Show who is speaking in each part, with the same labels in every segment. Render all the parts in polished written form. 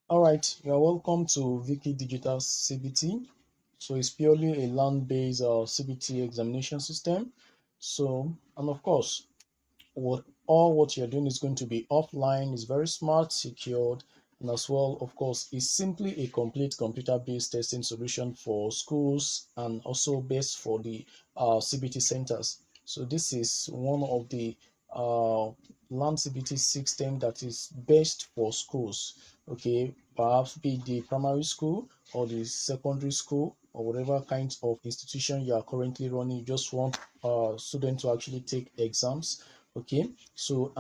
Speaker 1: All right, you are welcome to Vicky Digitalz CBT. So it's purely a land-based CBT examination system. And of course, what you're doing is going to be offline, is very smart, secured, and as well, of course, is simply a complete computer-based testing solution for schools and also based for the CBT centers. So this is one of the uh, land CBT system that is best for schools. Okay, perhaps be the primary school or the secondary school or whatever kinds of institution you are currently running. You just want students to actually take exams. Okay, so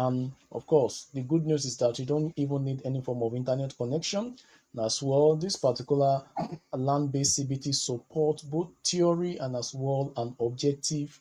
Speaker 1: of course the good news is that you don't even need any form of internet connection. And as well, this particular land-based CBT supports both theory and as well an objective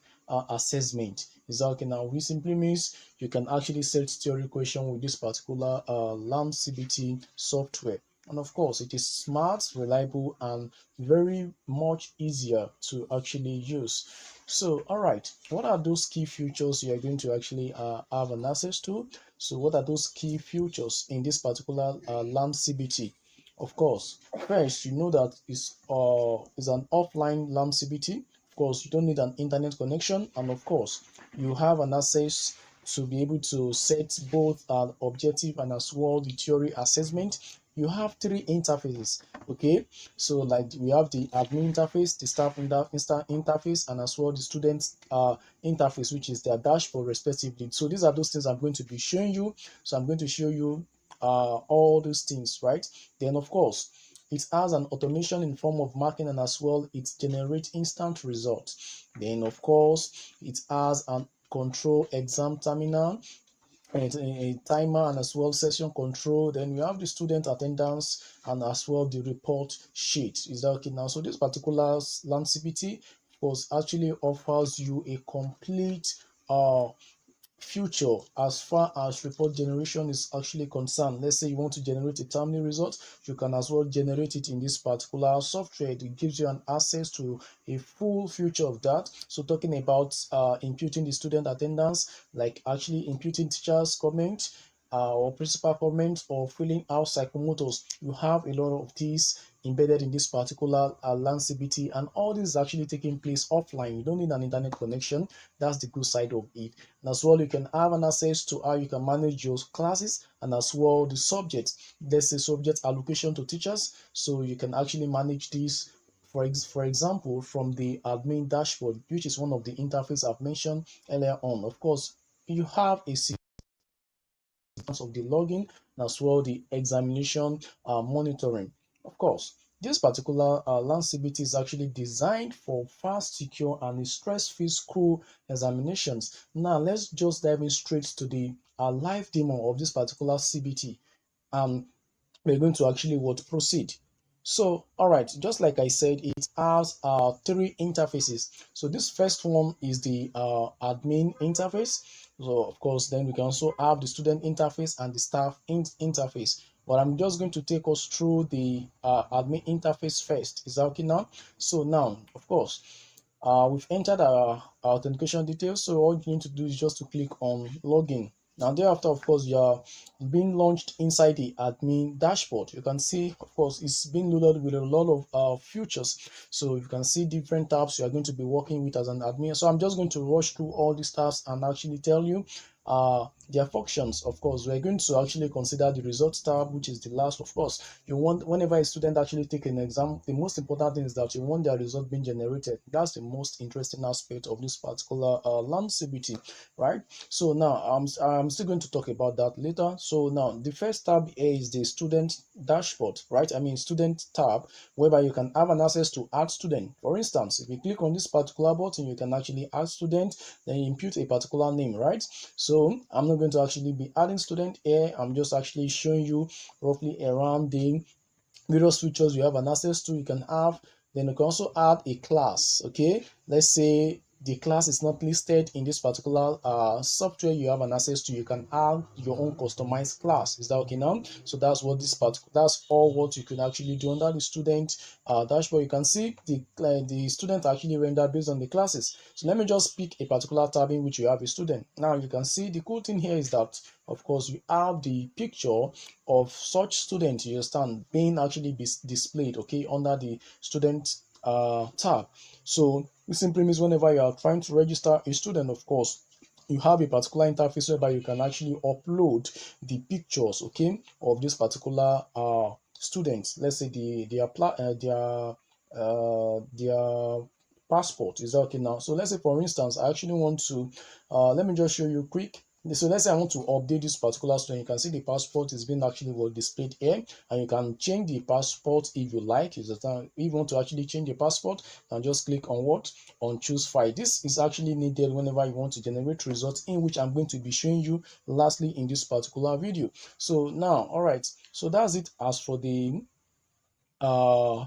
Speaker 1: assessment. Is that okay? Now, which simply means you can actually set theory question with this particular land CBT software. And of course, it is smart, reliable, and very much easier to actually use. So, all right, what are those key features you are going to actually have an access to? So, what are those key features in this particular LAMP CBT? Of course, first, you know that is an offline LAMP CBT. Of course, you don't need an internet connection, and of course, you have an access to be able to set both an objective and as well the theory assessment. You have three interfaces. Okay, so like we have the admin interface, the staff interface, and as well the student interface, which is their dashboard respectively. So these are those things I'm going to be showing you. So I'm going to show you all those things, right? Then of course it has an automation in form of marking, and as well it generates instant results. Then of course it has an control exam terminal, a timer, and as well session control. Then we have the student attendance and as well the report sheet. Is that okay now? So this particular land CPT was actually offers you a complete future as far as report generation is actually concerned. Let's say you want to generate a timely result, you can as well generate it in this particular software. It gives you an access to a full future of that. So talking about imputing the student attendance, like actually imputing teachers comment or principal comment, or filling out psychomotors, you have a lot of these embedded in this particular LAN CBT, and all this is actually taking place offline. You don't need an internet connection. That's the good side of it. And as well, you can have an access to how you can manage your classes, and as well the subjects. Let's say subject allocation to teachers, so you can actually manage this. For example, from the admin dashboard, which is one of the interface I've mentioned earlier on. Of course, you have a sequence of the login and as well the examination monitoring. Of course, this particular LAN CBT is actually designed for fast, secure, and stress-free school examinations. Now, let's just dive in straight to the live demo of this particular CBT. And we're going to actually what proceed. So, all right, just like I said, it has three interfaces. So this first one is the admin interface. So of course, then we can also have the student interface and the staff interface. But I'm just going to take us through the admin interface first. Is that okay now? So now, of course, we've entered our authentication details. So all you need to do is just to click on login. Now thereafter, of course, you are being launched inside the admin dashboard. You can see, of course, it's been loaded with a lot of features. So you can see different tabs you are going to be working with as an admin. So I'm just going to rush through all these tabs and actually tell you their functions. Of course, we're going to actually consider the results tab, which is the last. Of course, you want, whenever a student actually take an exam, the most important thing is that you want their result being generated. That's the most interesting aspect of this particular LAM CBT, right? So now I'm still going to talk about that later. So now the first tab here is the student dashboard, right? I mean student tab, whereby you can have an access to add student. For instance, if you click on this particular button, you can actually add student, then you input a particular name, right? So I'm not going to actually be adding student here. I'm just actually showing you roughly around the various features you have an access to. You can have, then you can also add a class. Okay, let's say the class is not listed in this particular software you have an access to, you can add your own customized class. Is that okay now? So that's what this part, that's all what you can actually do under the student dashboard. You can see the student actually render based on the classes. So let me just pick a particular tab in which you have a student. Now you can see the cool thing here is that of course you have the picture of such student, you understand, being actually displayed, okay, under the student tab. So this simply means whenever you are trying to register a student, of course, you have a particular interface whereby you can actually upload the pictures, okay, of this particular students. Let's say their passport. Is that okay now? So let's say for instance, I actually want to let me just show you quick. So let's say I want to update this particular student. You can see the passport is being actually displayed here, and you can change the passport if you like. If you want to actually change the passport, and just click on what, on choose file. This is actually needed whenever you want to generate results, in which I'm going to be showing you lastly in this particular video. So now, all right, so that's it as for uh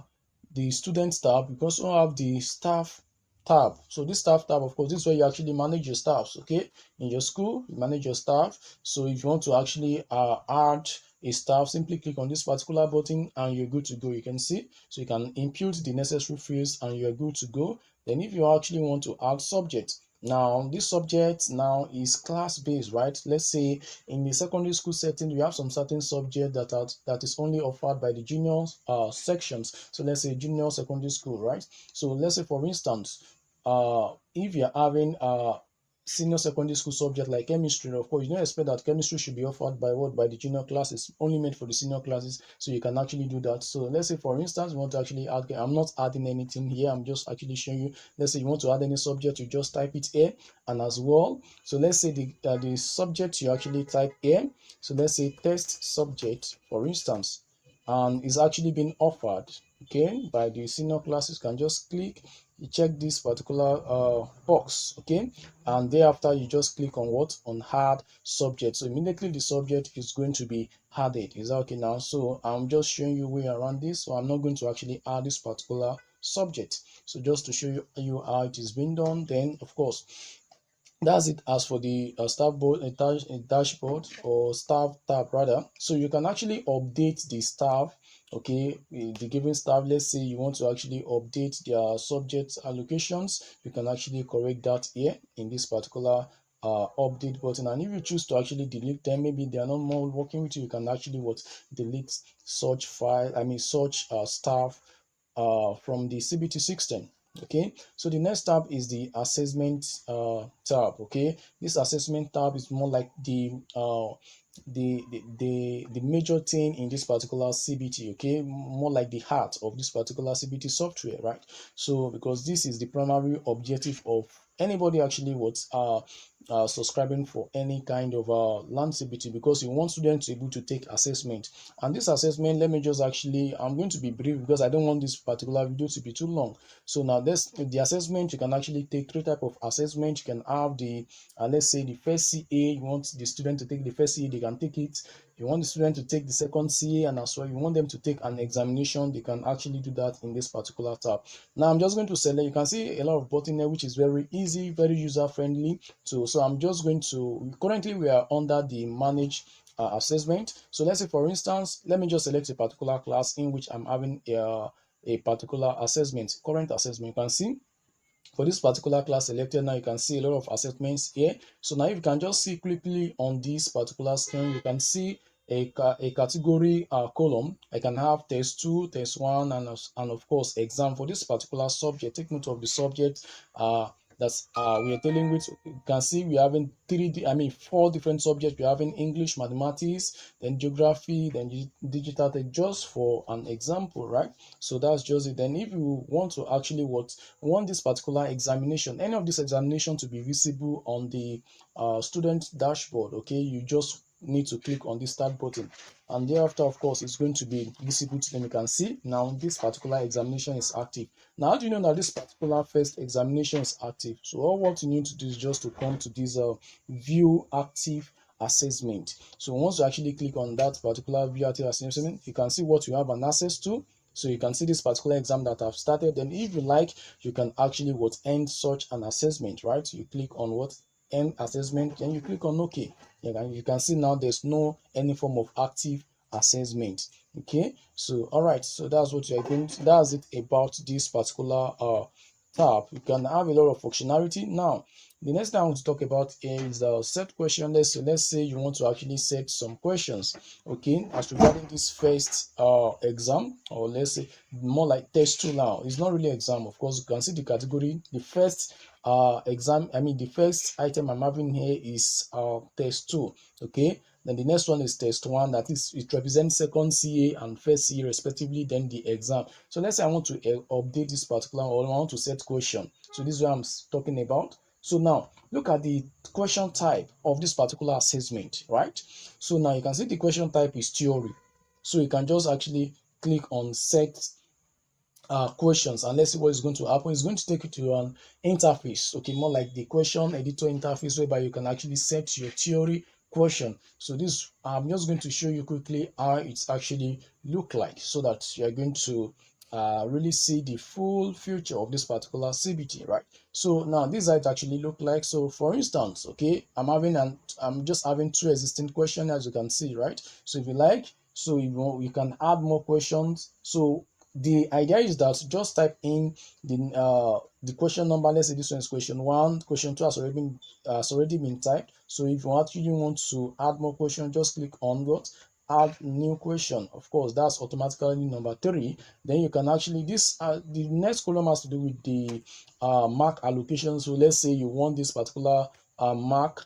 Speaker 1: the student tab. We also have the staff tab. So this staff tab, of course, this is where you actually manage your staffs, okay, in your school. You manage your staff. So if you want to actually add a staff, simply click on this particular button and you're good to go. You can see, so you can input the necessary fields and you're good to go. Then if you actually want to add subject, now this subject now is class based, right? Let's say in the secondary school setting, we have some certain subject that is only offered by the junior sections. So let's say junior secondary school, right? So let's say for instance, if you're having senior secondary school subject like chemistry, of course you don't expect that chemistry should be offered by what, by the junior classes, only made for the senior classes. So you can actually do that. So let's say for instance you want to actually add, I'm not adding anything here, I'm just actually showing you. Let's say you want to add any subject, you just type it here. And as well, so let's say the subject you actually type here, so let's say test subject for instance, and is actually being offered, okay, by the senior classes. Can just click, you check this particular box, okay, and thereafter you just click on what, on add subject. So immediately the subject is going to be added. Is that okay now? So I'm just showing you way around this, so I'm not going to actually add this particular subject. So just to show you how it is being done, then of course that's it as for the staff board, a dashboard or staff tab rather. So you can actually update the staff, okay, the given staff. Let's say you want to actually update their subject allocations, you can actually correct that here in this particular update button. And if you choose to actually delete them, maybe they are not more working with you, you can actually what, delete such file, I mean such staff from the CBT system. Okay, so the next tab is the assessment tab. Okay, this assessment tab is more like the major thing in this particular CBT, okay, more like the heart of this particular CBT software, right? So because this is the primary objective of anybody actually what's subscribing for any kind of land CBT, because you want students to be able to take assessment. And this assessment, let me just actually, I'm going to be brief because I don't want this particular video to be too long. So now this, the assessment, you can actually take three types of assessment. You can have the let's say the first CA, you want the student to take the first CA, they can take it. You want the student to take the second CA, and as well you want them to take an examination, they can actually do that in this particular tab. Now I'm just going to select, you can see a lot of button there, which is very easy, very user friendly. So I'm just going to, currently we are under the manage assessment. So let's say for instance, let me just select a particular class in which I'm having a particular assessment, current assessment. You can see for this particular class selected, now you can see a lot of assessments here. So now if you can just see quickly on this particular screen, you can see a category column. I can have test 2, test 1, and of course exam for this particular subject. Take note of the subject that's we are dealing with. You can see we are having four different subjects. We're having English, mathematics, then geography, then digital tech, just for an example, right? So that's just it. Then if you want to actually want this particular examination, any of this examination to be visible on the student dashboard, okay, you just need to click on the start button, and thereafter of course it's going to be visible to them. You can see now this particular examination is active. Now how do you know that this particular first examination is active? So all what you need to do is just to come to this view active assessment. So once you actually click on that particular view active assessment, you can see what you have an access to. So you can see this particular exam that I've started. And if you like, you can actually what end such an assessment, right? You click on what end assessment, and you click on OK. You can see now there's no any form of active assessment. Okay, so all right, so that's what you're going to, that's it about this particular tab. You can have a lot of functionality. Now the next thing I want to talk about is set question. Let's say you want to actually set some questions, okay, as regarding this first exam, or let's say more like test 2. Now it's not really exam, of course. You can see the category. The first exam, I mean the first item I'm having here is test 2, okay. Then the next one is test 1, that is, it represents second CA and first CA respectively, then the exam. So let's say I want to update this particular, or I want to set question. So this is what I'm talking about. So now look at the question type of this particular assessment, right? So now you can see the question type is theory. So you can just actually click on set questions, and let's see what is going to happen. It's going to take you to an interface, okay, more like the question editor interface, whereby you can actually set your theory question. So this, I'm just going to show you quickly how it's actually look like, so that you're going to really see the full future of this particular CBT, right? So now this is how it actually look like. So for instance, okay, I'm just having 2 existing questions, as you can see, right? So if you like, so you can add more questions. So the idea is that just type in the question number. Let's say this one is question 1, question 2 has already been typed. So if you actually want to add more questions, just click on what add new question. Of course, that's automatically number 3. Then you can actually the next column has to do with the mark allocation. So let's say you want this particular mark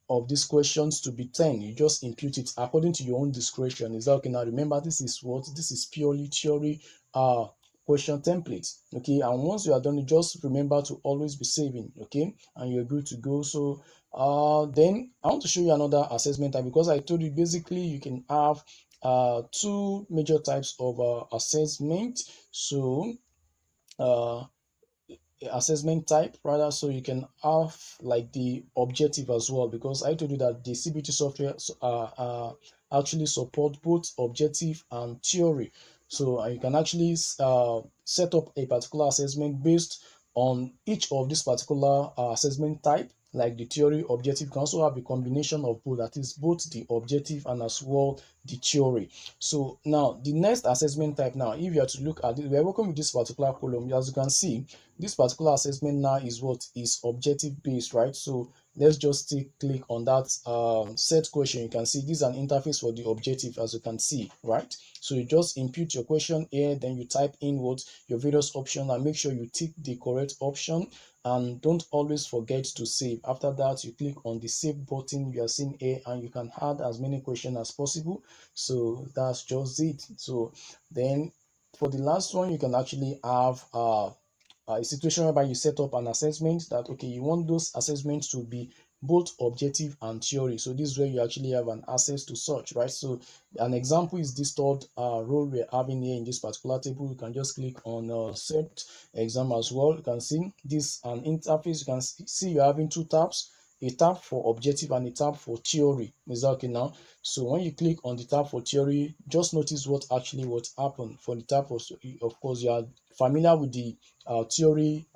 Speaker 1: of these questions to be 10. You just impute it according to your own discretion. Is that okay? Now remember, this is purely theory question template, okay. And once you are done, you just remember to always be saving, okay, and you're good to go. So then I want to show you another assessment type, because I told you basically you can have 2 major types of assessment. So uh assessment type rather, so you can have like the objective as well, because I told you that the CBT software actually support both objective and theory. So you can actually set up a particular assessment based on each of this particular assessment type, like the theory, objective. You can also have a combination of both, that is both the objective and as well the theory. So now the next assessment type, now if you are to look at it, we are working with this particular column. As you can see, this particular assessment now is what is objective based, right? So let's just click on that set question. You can see this is an interface for the objective, as you can see, right? So you just input your question here, then you type in what your various options, and make sure you tick the correct option, and don't always forget to save. After that, you click on the save button you are seeing here, and you can add as many questions as possible. So that's just it. So then for the last one, you can actually have a situation whereby you set up an assessment that, okay, you want those assessments to be both objective and theory. So this is where you actually have an access to such, right? So an example is this third role we're having here in this particular table. You can just click on set exam as well. You can see this an interface. You can see you're having 2 tabs, a tab for objective and a tab for theory. Is that okay now? So when you click on the tab for theory, just notice what happened for the tab of course you are familiar with the theory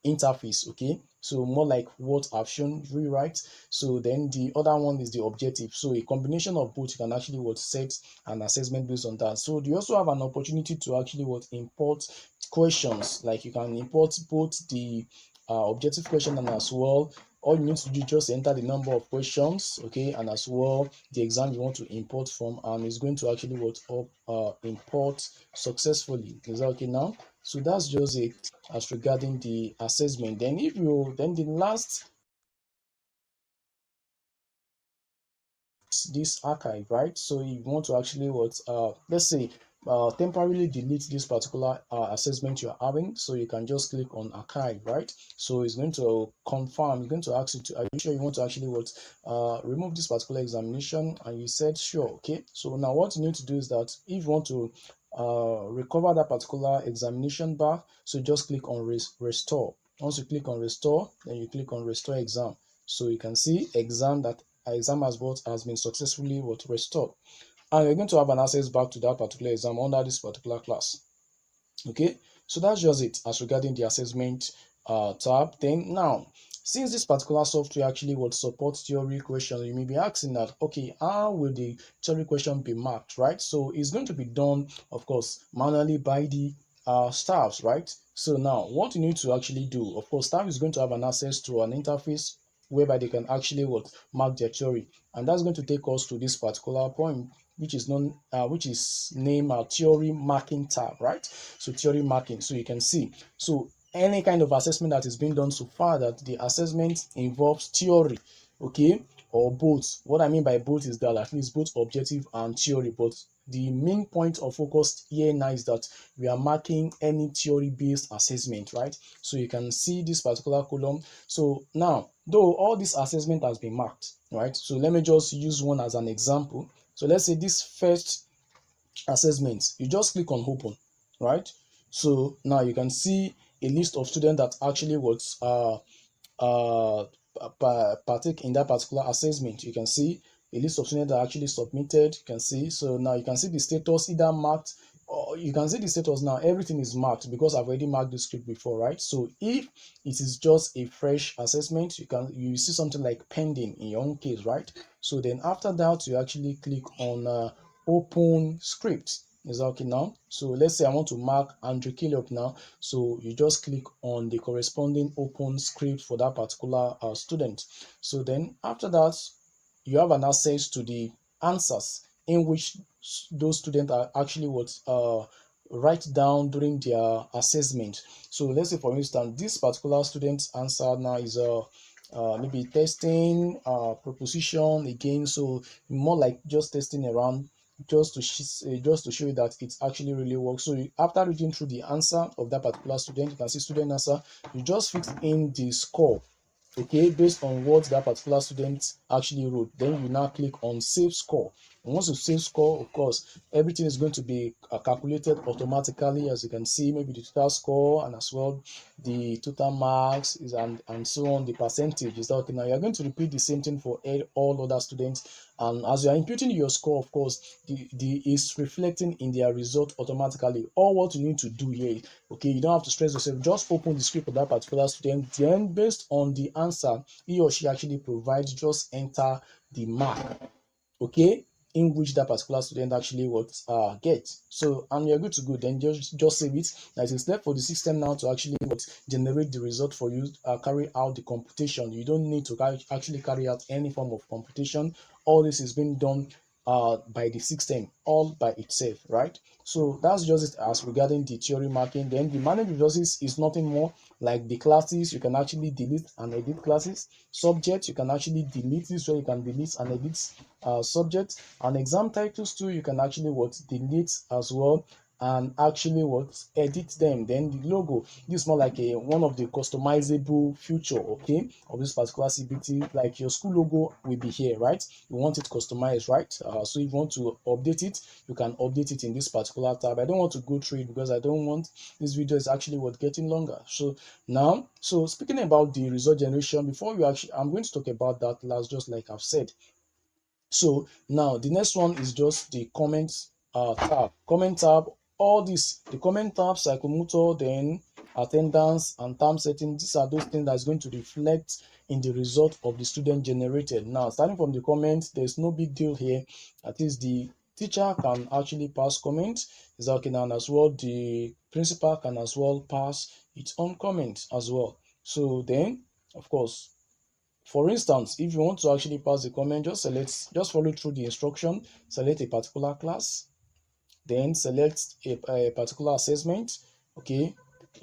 Speaker 1: interface, okay. So more like what I've shown you, right? So then the other one is the objective. So a combination of both, you can actually set an assessment based on that. So you also have an opportunity to actually import questions. Like you can import both the objective question and as well, all you need to do is just enter the number of questions, okay, and as well the exam you want to import from, and it's going to actually import successfully. Is that okay now? So that's just it as regarding the assessment. Then the last, this archive, right? So you want to actually let's say temporarily delete this particular assessment you're having, so you can just click on archive, right? So it's going to confirm, it's going to ask you to, are you sure you want to actually remove this particular examination, and you said sure, okay. So now what you need to do is that if you want to recover that particular examination back, so just click on restore. Once you click on restore, then you click on restore exam. So you can see exam has been successfully restored. and you're going to have an access back to that particular exam under this particular class. Okay, so that's just it as regarding the assessment tab. Then now, since this particular software actually would support theory question, you may be asking that, okay, how will the theory question be marked, right? So it's going to be done, of course, manually by the staffs, right? So now what you need to actually do, of course, staff is going to have an access to an interface whereby they can actually what mark their theory, and that's going to take us to this particular point, which is which is named theory marking tab, right? So theory marking, so you can see, so any kind of assessment that is being done so far, that the assessment involves theory, okay, or both. What I mean by both is that at least both objective and theory, but the main point of focus here now is that we are marking any theory based assessment, right? So you can see this particular column. So now, though all this assessment has been marked, right? So let me just use one as an example. So let's say this first assessment, you just click on open, right? So now you can see a list of students that actually was uh, partake in that particular assessment. You can see a list of students that actually submitted. You can see, so now you can see the status either marked, or you can see the status now. Everything is marked because I've already marked the script before, right? So if it is just a fresh assessment, you see something like pending in your own case, right? So then after that, you actually click on open script. Is that okay now? So let's say I want to mark Andrew Caleb now. So you just click on the corresponding open script for that particular student. So then after that, you have an access to the answers in which those students are actually write down during their assessment. So let's say, for instance, this particular student's answer now is maybe testing proposition again. So more like just testing around, just to show you that it actually really works. So after reading through the answer of that particular student, you can see student answer, you just fix in the score, okay, based on what that particular student actually wrote. Then you now click on save score, and once you save score, of course, everything is going to be calculated automatically, as you can see, maybe the total score and as well the total marks is, and so on, the percentage. Is that okay? Now you're going to repeat the same thing for all other students, and as you are imputing your score, of course, the is reflecting in their result automatically. All what you need to do here, okay, you don't have to stress yourself, just open the script of that particular student, then based on the answer he or she actually provides, just enter the mark, okay, in which that particular student actually would get. So, and you're good to go. Then just save it. Now it is left for the system now to actually generate the result for you, carry out the computation. You don't need to actually carry out any form of computation. All this is being done by the system all by itself, right? So that's just it as regarding the theory marking. Then the managed resources is nothing more like the classes. You can actually delete and edit classes. Subject, you can actually delete this, where you can delete and edit subject. And exam titles too, you can actually delete as well, and actually edit them. Then the logo, this is more like a one of the customizable feature, okay, of this particular CBT. Like your school logo will be here, right? You want it customized, right? So if you want to update it, you can update it in this particular tab. I don't want to go through it because I don't want this video is actually getting longer. So now, so speaking about the result generation, before you actually, I'm going to talk about that last, just like I've said. So now the next one is just the comments tab. Comment tab, all this, the comment tab, psychomotor, then attendance and term setting. These are those things that's going to reflect in the result of the student generated. Now, starting from the comments, there's no big deal here. At least the teacher can actually pass comments. Is that okay? Now, as well, the principal can as well pass its own comments as well. So then, of course, for instance, if you want to actually pass the comment, just follow through the instruction, select a particular class, then select a particular assessment, okay,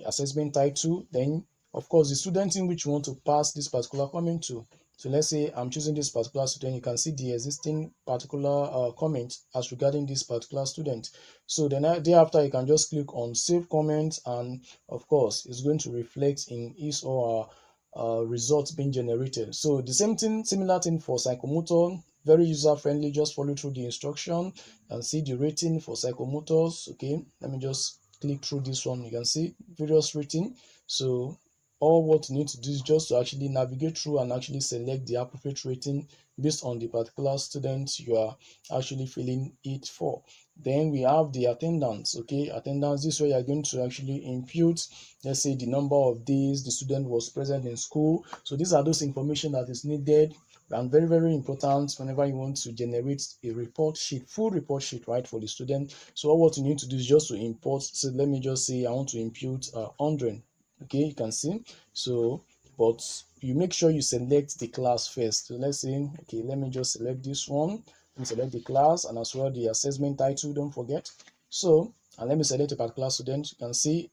Speaker 1: assessment title, then of course the student in which you want to pass this particular comment to. So let's say I'm choosing this particular student. You can see the existing particular comment as regarding this particular student. So then thereafter you can just click on save comment, and of course it's going to reflect in his or her results being generated. So the same thing, similar thing for psychomotor, very user friendly. Just follow through the instruction and see the rating for psychomotors. Okay, let me just click through this one. You can see various rating. So all what you need to do is just to actually navigate through and actually select the appropriate rating based on the particular student you are actually filling it for. Then we have the attendance. Okay, attendance, this way you are going to actually impute, let's say, the number of days the student was present in school. So these are those information that is needed and very, very important whenever you want to generate a report sheet, full report sheet, right, for the student. So all what you need to do is just to import. So let me just say I want to impute 100. Okay, you can see. So but you make sure you select the class first. So let's say, okay, let me just select this one and select the class and as well the assessment title, don't forget. So, and let me select a particular student. You can see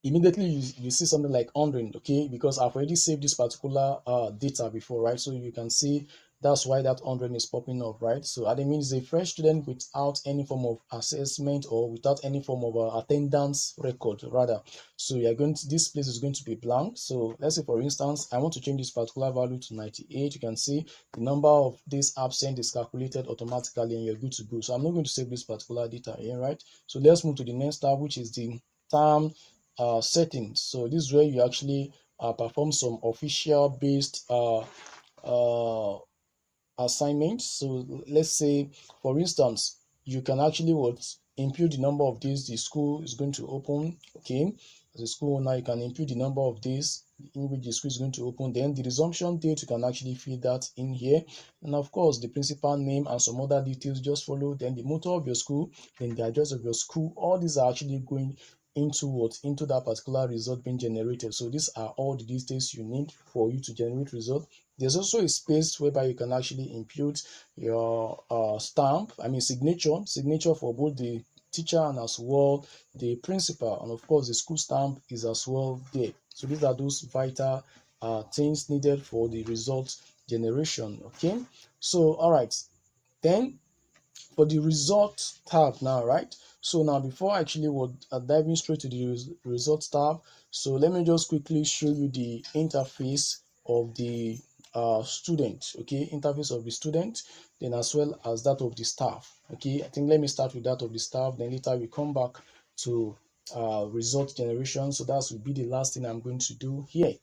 Speaker 1: immediately you see something like 100. Okay, because I've already saved this particular data before, right? So you can see that's why that 100 is popping up, right? So that means a fresh student without any form of assessment or without any form of attendance record rather. So you're going to, this place is going to be blank. So let's say for instance I want to change this particular value to 98. You can see the number of days absent is calculated automatically and you're good to go. So I'm not going to save this particular data here, right? So let's move to the next tab, which is the term settings. So this is where you actually perform some official based uh, assignments. So let's say, for instance, you can actually what impute the number of days the school is going to open. Okay, as a school owner, you can impute the number of days in which the school is going to open. Then the resumption date, you can actually fill that in here, and of course the principal name and some other details just follow. Then the motto of your school, then the address of your school. All these are actually going into what, into that particular result being generated. So these are all the details you need for you to generate result. There's also a space whereby you can actually impute your stamp, I mean signature for both the teacher and as well the principal, and of course the school stamp is as well there. So these are those vital things needed for the result generation. Okay, so all right, then for the result tab now, right? So now before I actually would diving straight to the results tab, so let me just quickly show you the interface of the student. Okay, interface of the student, then as well as that of the staff. Okay, I think let me start with that of the staff, then later we come back to result generation. So that will be the last thing I'm going to do here.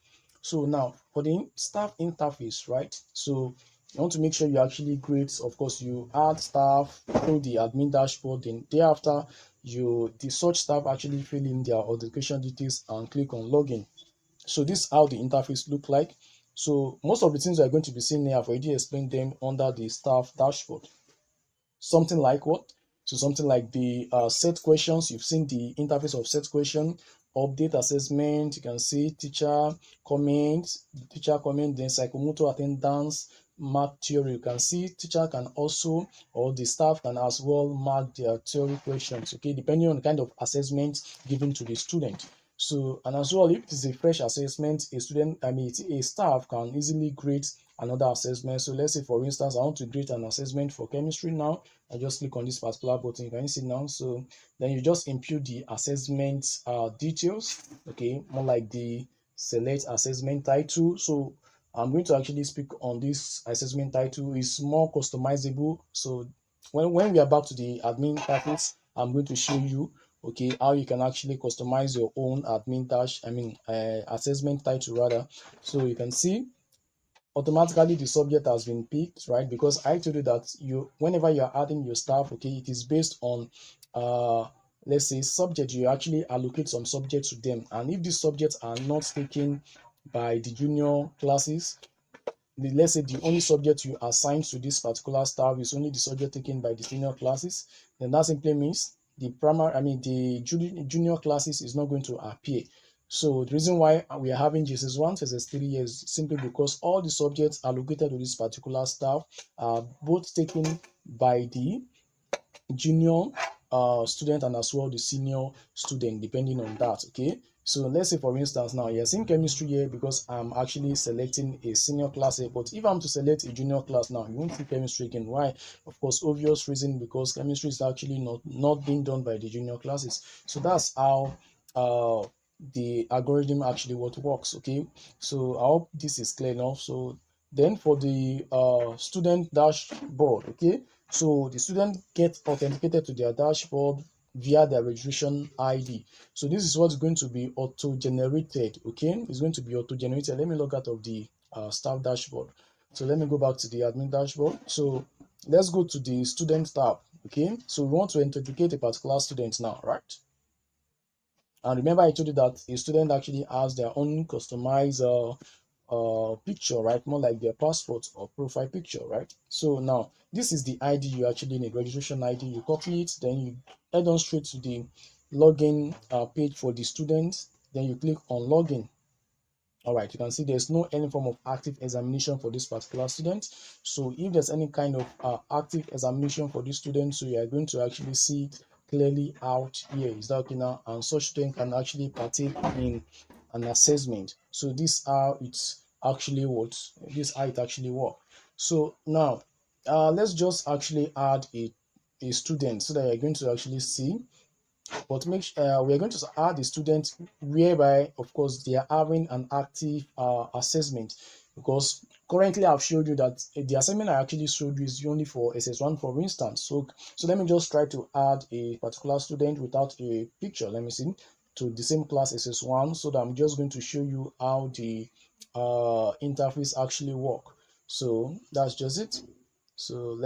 Speaker 1: So now for the staff interface, right? So you want to make sure you actually create, of course, you add staff through the admin dashboard, then thereafter you the search staff actually fill in their authentication details and click on login. So this is how the interface look like. So most of the things we're going to be seeing here, I've already explained them under the staff dashboard. Something like what? So something like the set questions. You've seen the interface of set question, update assessment. You can see teacher comment, then psychomotor attendance, mark theory. You can see teacher can also, or the staff can as well mark their theory questions. Okay, depending on the kind of assessment given to the student. So, and as well, if it is a fresh assessment, a student, I mean, a staff can easily grade another assessment. So let's say, for instance, I want to grade an assessment for chemistry now. I just click on this particular button. You can see now. So then you just impute the assessment details. Okay, more like the select assessment title. So I'm going to actually speak on this assessment title. It's more customizable. So when we are back to the admin interface, I'm going to show you, okay, how you can actually customize your own admin dash, assessment title rather. So you can see automatically the subject has been picked, right? Because I told you that you, whenever you're adding your staff, okay, it is based on let's say subject. You actually allocate some subjects to them, and if these subjects are not taken by the junior classes, let's say the only subject you assign to this particular staff is only the subject taken by the senior classes, then that simply means the primary, the junior classes is not going to appear. So the reason why we are having JSS1, JSS3 is simply because all the subjects allocated to this particular staff are both taken by the junior student and as well the senior student, depending on that. Okay, so let's say for instance now you're seeing chemistry here because I'm actually selecting a senior class here, but if I'm to select a junior class now, you won't see chemistry again. Why? Of course, obvious reason, because chemistry is actually not being done by the junior classes. So that's how the algorithm actually what works. Okay, so I hope this is clear enough. So then for the student dashboard, okay, so the student gets authenticated to their dashboard via their registration ID. So this is what's going to be auto-generated. Okay, it's going to be auto-generated. Let me log out of the staff dashboard. So let me go back to the admin dashboard. So let's go to the student tab. Okay, so we want to authenticate a particular student now, right? And remember, I told you that a student actually has their own customized picture, right? More like their passport or profile picture, right? So now this is the ID you actually need, registration ID. You copy it, then you head on straight to the login page for the student. Then you click on login. All right, you can see there's no any form of active examination for this particular student. So if there's any kind of active examination for this student, so you are going to actually see it clearly out here. Is that okay now? And such student can actually partake in an assessment. So this how it's actually works. This how it actually works. So now let's just actually add a student so that you're going to actually see, but we're going to add the student whereby of course they are having an active assessment, because currently I've showed you that the assessment I actually showed you is only for SS1 for instance. So let me just try to add a particular student without a picture. Let me see, to the same class SS1, so that I'm just going to show you how the interface actually work. So that's just it. So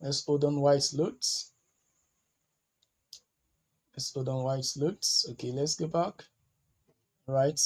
Speaker 1: let's hold on while it loads. Let's hold on while it loads. Okay, let's go back. Right,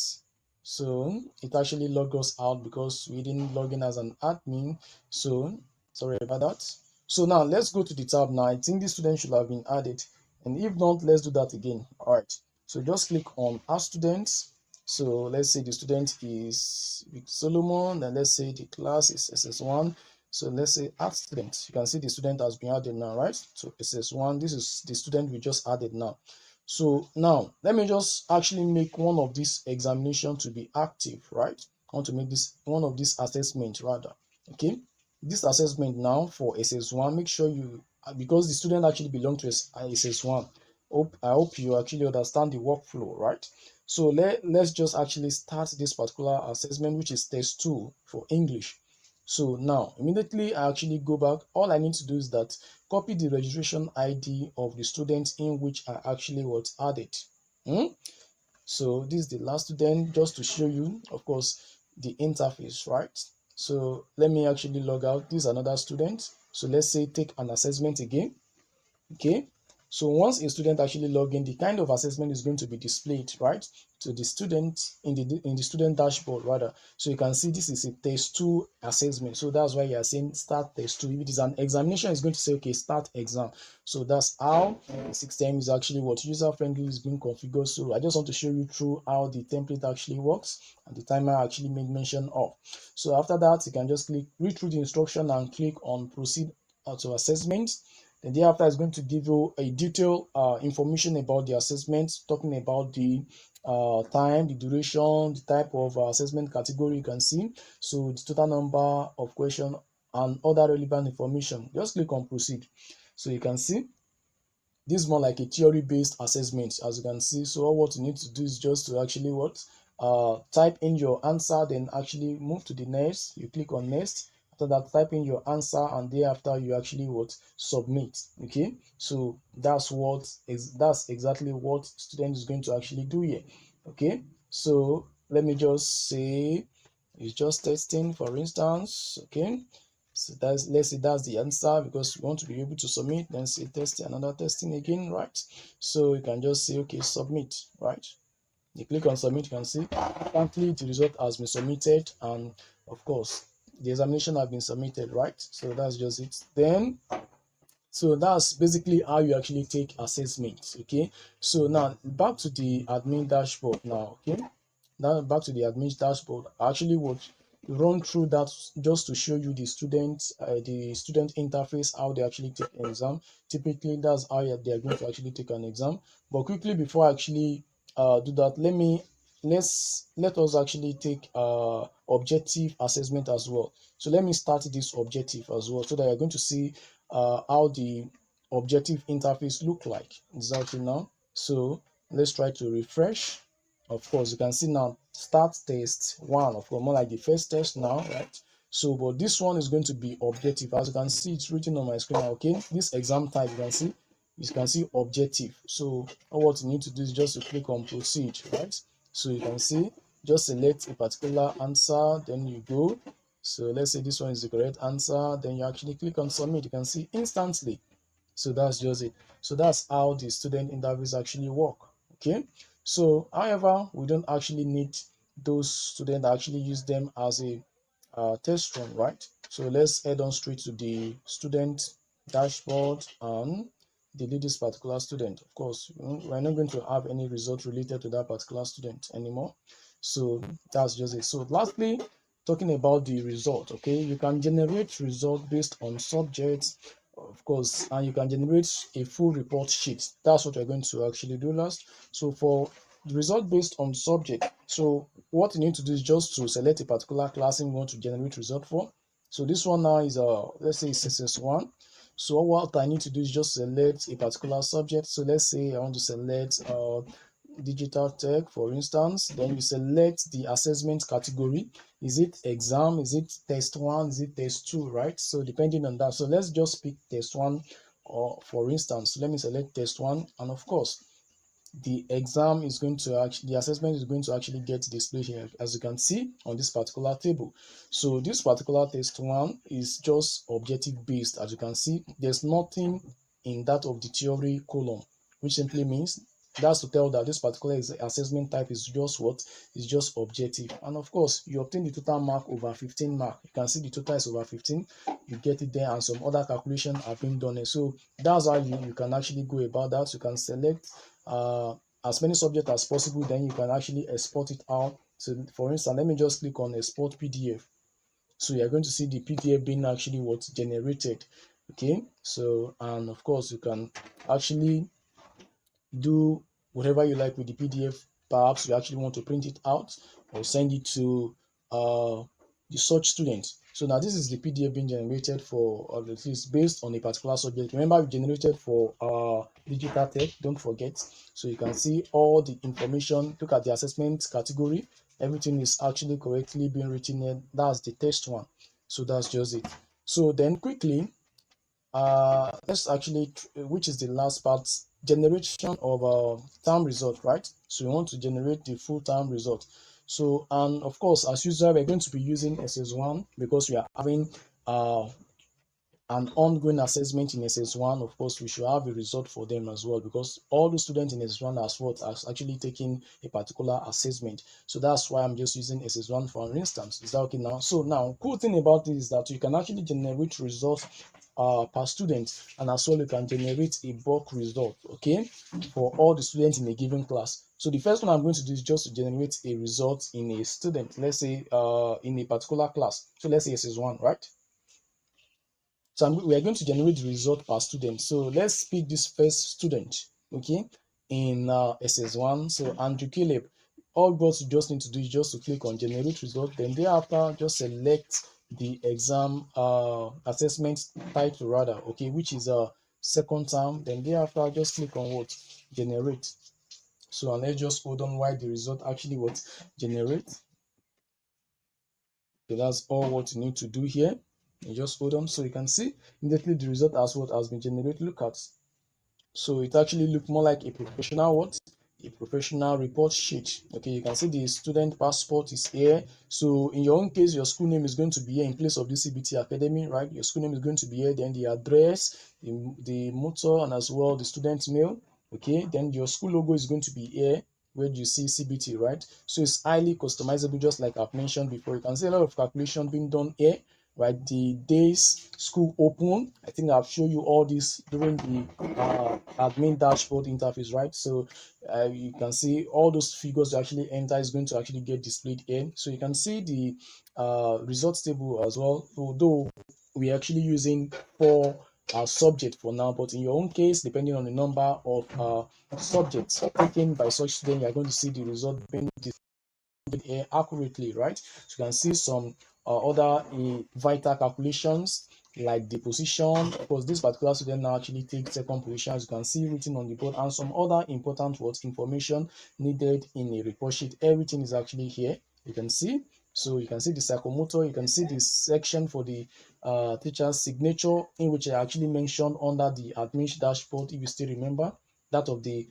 Speaker 1: so it actually logged us out because we didn't log in as an admin. So sorry about that. So now let's go to the tab. Now I think this student should have been added, and if not, let's do that again. All right, so just click on add students. So let's say the student is Vic Solomon, and let's say the class is SS1. So let's say add student. You can see the student has been added now, right? So SS1, this is the student we just added now. So now let me just actually make one of these examination to be active, right? I want to make this one of these assessment rather. Okay, this assessment now for SS1, make sure you, because the student actually belong to SS1. I hope you actually understand the workflow, right? So let's just actually start this particular assessment, which is test 2 for English. So now immediately I actually go back. All I need to do is that copy the registration ID of the student in which I actually was added. So this is the last student, just to show you, of course, the interface, right? So let me actually log out. This is another student. So let's say take an assessment again. Okay, so once a student actually log in, the kind of assessment is going to be displayed, right, to the student in the student dashboard rather. So you can see this is a test 2 assessment. So that's why you are saying start test 2. If it is an examination, it's going to say okay, start exam. So that's how the system is actually what user friendly is being configured. So I just want to show you through how the template actually works and the timer actually made mention of. So after that, you can just read through the instruction and click on proceed to assessment. Then thereafter is going to give you a detailed information about the assessment, talking about the time, the duration, the type of assessment category you can see, so the total number of questions and other relevant information. Just click on proceed. So you can see this is more like a theory-based assessment, as you can see. So all what you need to do is just to actually type in your answer, then actually move to the next. You click on next. After that, type in your answer, and thereafter you actually submit. Okay, so that's exactly what student is going to actually do here. Okay, so let me just say it's just testing, for instance. Okay, so let's say that's the answer, because we want to be able to submit. Then say testing, another testing again, right? So you can just say okay, submit, right? You click on submit, you can see instantly the result has been submitted, and of course the examination has been submitted, right? So that's just it. Then so that's basically how you actually take assessments. Okay, so now back to the admin dashboard now. Okay, now back to the admin dashboard. I actually would run through that just to show you the student interface, how they actually take an exam. Typically that's how they are going to actually take an exam. But quickly, before I actually do that, let us actually take objective assessment as well. So let me start this objective as well, so that you're going to see how the objective interface look like exactly now. So let's try to refresh. Of course, you can see now start test 1, of course, more like the first test now, right? So but this one is going to be objective. As you can see, it's written on my screen now. Okay, this exam type, you can see you can see objective. So all what you need to do is just to click on proceed, right? So you can see, just select a particular answer, then you go. So let's say this one is the correct answer, then you actually click on submit. You can see instantly. So that's just it. So that's how the student interviews actually work. Okay. So however, we don't actually need those students that actually use them as a test run, right? So let's head on straight to the student dashboard and delete this particular student. Of course, we're not going to have any result related to that particular student anymore. So that's just it. So lastly, talking about the result, okay, you can generate result based on subjects, of course, and you can generate a full report sheet. That's what we're going to actually do last. So for the result based on subject, so what you need to do is just to select a particular class you want to generate result for. So this one now is let's say ss1. So what I need to do is just select a particular subject. So let's say I want to select digital tech, for instance. Then you select the assessment category. Is it exam? Is it test one? Is it test two? Right? So depending on that, so let's just pick test one, or for instance, let me select test one, and of course the exam is going to actually, the assessment is going to actually get displayed here, as you can see on this particular table. So this particular test one is just objective based. As you can see, there's nothing in that of the theory column, which simply means that's to tell that this particular assessment type is just what is just objective. And of course, you obtain the total mark over 15 mark. You can see the total is over 15. You get it there, and some other calculations have been done. So that's how you can actually go about that. You can select as many subjects as possible, then you can actually export it out. So for instance, let me just click on export PDF. So you're going to see the PDF being actually what's generated. Okay, so and of course you can actually do whatever you like with the PDF. Perhaps you actually want to print it out or send it to the search student. So now this is the PDF being generated for, or at least based on a particular subject. Remember, we generated for digital tech, don't forget. So you can see all the information. Look at the assessment category. Everything is actually correctly being written in. That's the test one. So that's just it. So then quickly, let's actually, which is the last part, generation of a term result, right? So we want to generate the full term result. So, and of course, as usual, we're going to be using ss1 because we are having an ongoing assessment in SS1. Of course, we should have a result for them as well, because all the students in SS1 as what are actually taking a particular assessment. So that's why I'm just using SS1 for instance. Is that okay now? So now, cool thing about this is that you can actually generate results per student, and as well you can generate a bulk result, okay, for all the students in a given class. So the first one I'm going to do is just to generate a result in a student, let's say in a particular class. So let's say SS1, right? So we are going to generate the result per student. So let's pick this first student, okay, in SS1. So Andrew Caleb. All what you just need to do is just to click on generate result. Then thereafter, just select the exam assessment title rather, okay, which is a second term. Then thereafter, just click on what generate. So and let's just hold on while the result actually what generate. So that's all what you need to do here. You just hold on, so you can see immediately the result as what has been generated. Look at, so it actually look more like a professional what, a professional report sheet. Okay, you can see the student passport is here. So in your own case, your school name is going to be here in place of the CBT Academy, right? Your school name is going to be here, then the address, the motto, and as well the student's mail. Okay, then your school logo is going to be here where you see CBT, right? So it's highly customizable, just like I've mentioned before. You can see a lot of calculation being done here, right? The days school open, I think I've shown you all this during the admin dashboard interface, right? So you can see all those figures you actually enter is going to actually get displayed here. So you can see the results table as well, although we're actually using four subject for now, but in your own case, depending on the number of subjects taken by such student, you're going to see the result being displayed accurately, right? So you can see some other vital calculations like the position, because this particular student now actually takes second position, as you can see written on the board, and some other important information needed in a report sheet. Everything is actually here, you can see. So you can see the psychomotor, you can see the section for the teacher's signature, in which I actually mentioned under the admin dashboard, if you still remember, that of the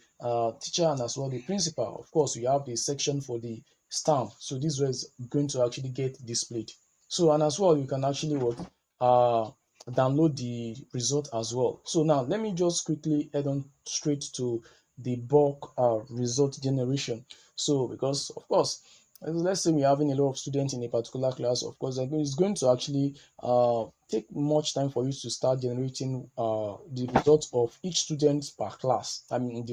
Speaker 1: teacher and as well the principal. Of course, we have the section for the stamp. So this was going to actually get displayed. So and as well, you can actually what download the result as well. So now let me just quickly head on straight to the bulk result generation. So because of course, let's say we're having a lot of students in a particular class, of course it's going to actually take much time for you to start generating the results of each student per class. I mean,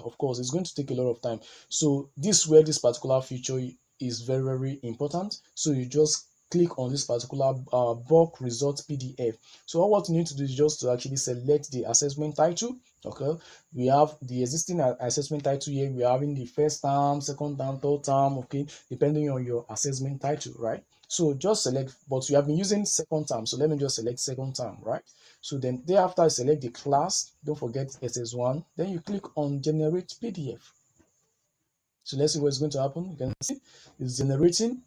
Speaker 1: of course it's going to take a lot of time. So this where this particular feature is very, very important. So you just click on this particular bulk result PDF. So all what you need to do is just to actually select the assessment title. Okay, we have the existing assessment title here. We are having the first term, second term, third term. Okay, depending on your assessment title, right? So just select, but we have been using second term, so let me just select second term, right? So then thereafter I select the class, don't forget SS1, then you click on generate PDF. So let's see what's going to happen. You can see it's generating.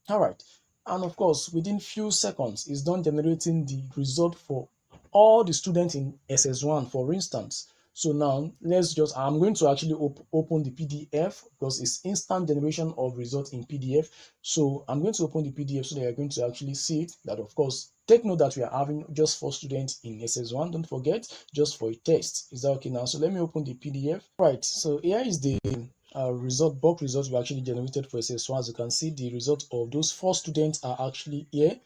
Speaker 1: All right, and of course within few seconds it's done generating the result for all the students in SS1, for instance. So now let's just, I'm going to actually open the PDF because it's instant generation of results in PDF. So I'm going to open the PDF so that you're going to actually see it. That of course, take note that we are having just 4 students in SS1. Don't forget, just for a test. Is that okay now? So let me open the PDF. Right, so here is the bulk results we actually generated for SS1. As you can see, the result of those 4 students are actually here,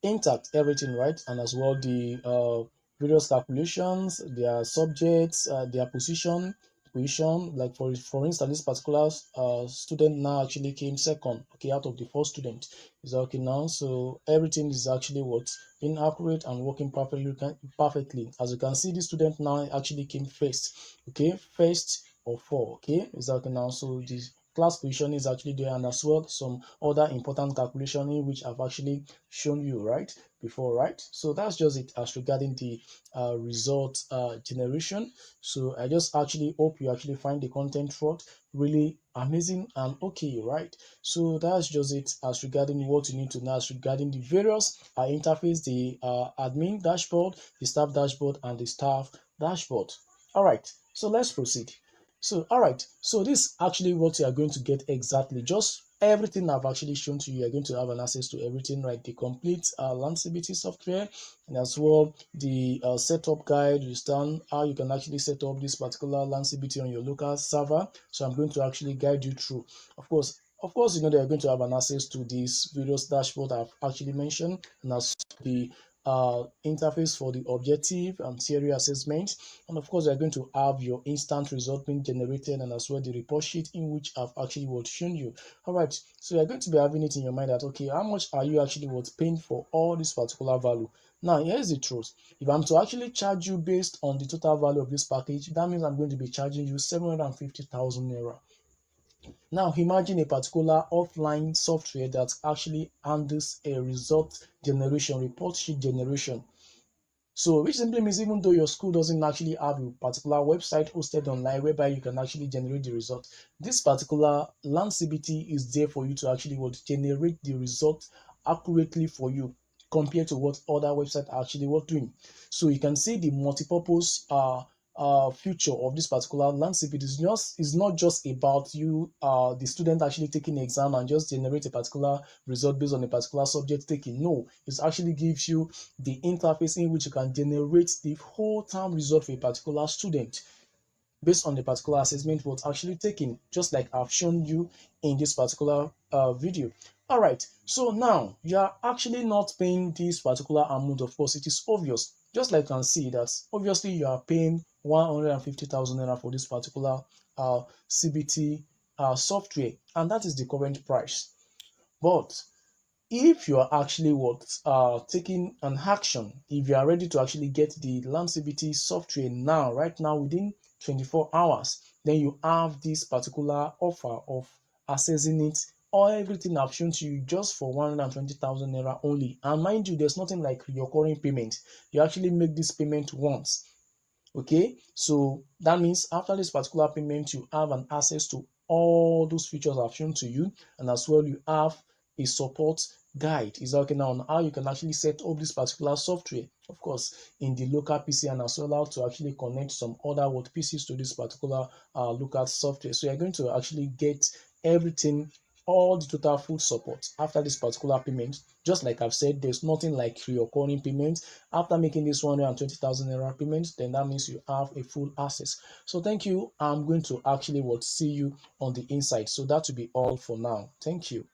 Speaker 1: intact, everything right, and as well the various calculations, their subjects, their position. Like for instance, this particular student now actually came second, okay, out of the 4 students. Is okay now? So everything is actually what's being accurate and working perfectly. As you can see, this student now actually came first, okay, first of 4, okay. Is okay now? So this class position is actually there, and as well some other important calculation in which I've actually shown you right before, right? So that's just it as regarding the result generation. So I just actually hope you actually find the content throughout really amazing and okay, right? So that's just it as regarding what you need to know as regarding the various interface, the admin dashboard, the staff dashboard, and the staff dashboard. All right, so let's proceed. So, all right. So this actually what you are going to get exactly. Just everything I've actually shown to you. You're going to have an access to everything, right? The complete Landsibity software, and as well the setup guide. You understand how you can actually set up this particular Landsibity on your local server. So I'm going to actually guide you through. Of course, you know they're going to have an access to these various dashboard I've actually mentioned, and as the interface for the objective and theory assessment. And of course, you're going to have your instant result being generated, and as well the report sheet in which I've actually shown you. All right, so you're going to be having it in your mind that okay, how much are you actually paying for all this particular value? Now, here's the truth. If I'm to actually charge you based on the total value of this package, that means I'm going to be charging you 750,000 naira. Now, imagine a particular offline software that actually handles a result generation, report sheet generation. So, which simply means even though your school doesn't actually have a particular website hosted online whereby you can actually generate the result, this particular Land CBT is there for you to actually generate the result accurately for you compared to what other websites are actually doing. So you can see the multi-purpose future of this particular Land CBT is not just about you, the student actually taking an exam and just generate a particular result based on a particular subject taken. No, it actually gives you the interface in which you can generate the whole term result for a particular student based on the particular assessment was actually taken, just like I've shown you in this particular video. All right, so now you are actually not paying this particular amount. Of course, it is obvious, just like you can see that obviously you are paying 150,000 naira for this particular CBT software, and that is the current price. But if you are actually taking an action, if you are ready to actually get the land CBT software now, right now, within 24 hours, then you have this particular offer of accessing it, or everything I've shown to you, just for 120,000 naira only. And mind you, there's nothing like recurring payment. You actually make this payment once. Okay, so that means after this particular payment, you have an access to all those features I've shown to you, and as well you have a support guide. Is okay now on how you can actually set up this particular software, of course, in the local PC, and as well how to actually connect some other what PCs to this particular local software. So you're going to actually get everything, all the total full support after this particular payment. Just like I've said, there's nothing like recurring payment. After making this 120,000 naira payment, then that means you have a full access. So thank you. I'm going to actually what see you on the inside. So that will be all for now. Thank you.